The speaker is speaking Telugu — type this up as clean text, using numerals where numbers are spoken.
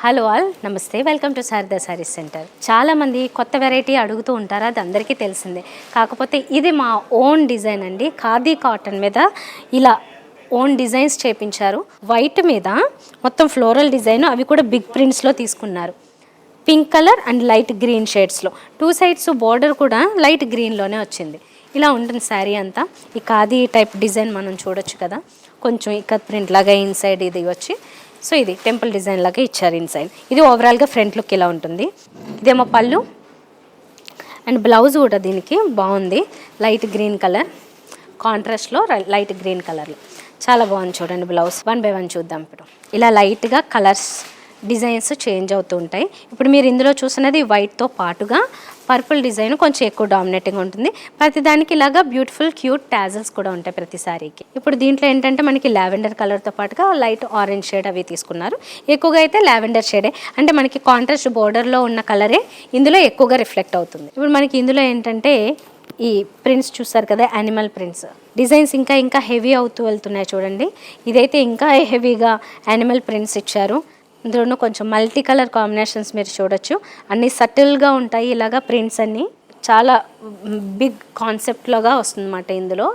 హలో ఆల్, నమస్తే. Welcome to Sharada saris centre. చాలామంది కొత్త వెరైటీ అడుగుతూ ఉంటారు, అది అందరికీ తెలిసిందే. కాకపోతే ఇది మా ఓన్ డిజైన్ అండి. ఖాదీ కాటన్ మీద ఇలా ఓన్ డిజైన్స్ చేపించారు. వైట్ మీద మొత్తం ఫ్లోరల్ డిజైన్, అవి కూడా బిగ్ ప్రింట్స్లో తీసుకున్నారు. Pink colour and light green షేడ్స్లో 2 సైడ్స్ బోర్డర్ కూడా లైట్ గ్రీన్లోనే వచ్చింది. ఇలా ఉంటుంది శారీ అంతా. ఈ ఖాదీ టైప్ డిజైన్ మనం చూడొచ్చు కదా, కొంచెం ఇక్కత్ ప్రింట్ లాగా ఇన్సైడ్ ఇది వచ్చి, సో ఇది టెంపుల్ డిజైన్ లాగా ఇచ్చారు ఇన్సైడ్. ఇది ఓవరాల్గా ఫ్రంట్ లుక్ ఇలా ఉంటుంది. ఇదేమో పళ్ళు అండ్ బ్లౌజ్ కూడా దీనికి బాగుంది. లైట్ గ్రీన్ కలర్ కాంట్రాస్ట్లో లైట్ గ్రీన్ కలర్లో చాలా బాగుంది. చూడండి బ్లౌజ్. 1 by 1 చూద్దాం. ఇప్పుడు ఇలా లైట్గా కలర్స్ డిజైన్స్ చేంజ్ అవుతూ ఉంటాయి. ఇప్పుడు మీరు ఇందులో చూసినది వైట్తో పాటుగా పర్పుల్ డిజైన్ కొంచెం ఎక్కువ డామినేటింగ్ ఉంటుంది. ప్రతిదానికి ఇలాగా బ్యూటిఫుల్ క్యూట్ టాజల్స్ కూడా ఉంటాయి ప్రతి సారీకి. ఇప్పుడు దీంట్లో ఏంటంటే మనకి లావెండర్ కలర్తో పాటుగా లైట్ ఆరెంజ్ షేడ్ అవి తీసుకున్నారు. ఎక్కువగా అయితే లావెండర్ షేడే, అంటే మనకి కాంట్రాస్ట్ బోర్డర్లో ఉన్న కలరే ఇందులో ఎక్కువగా రిఫ్లెక్ట్ అవుతుంది. ఇప్పుడు మనకి ఇందులో ఏంటంటే ఈ ప్రింట్స్ చూస్తారు కదా, యానిమల్ ప్రింట్స్ డిజైన్స్ ఇంకా హెవీ అవుతూ వెళ్తున్నాయి చూడండి. ఇదైతే ఇంకా హెవీగా యానిమల్ ప్రింట్స్ ఇచ్చారు. ఇందులోనూ కొంచెం మల్టీ కలర్ కాంబినేషన్స్ మీరు చూడొచ్చు. అన్నీ సటిల్గా ఉంటాయి. ఇలాగా ప్రింట్స్ అన్నీ చాలా బిగ్ కాన్సెప్ట్లాగా వస్తుందన్నమాట. ఇందులో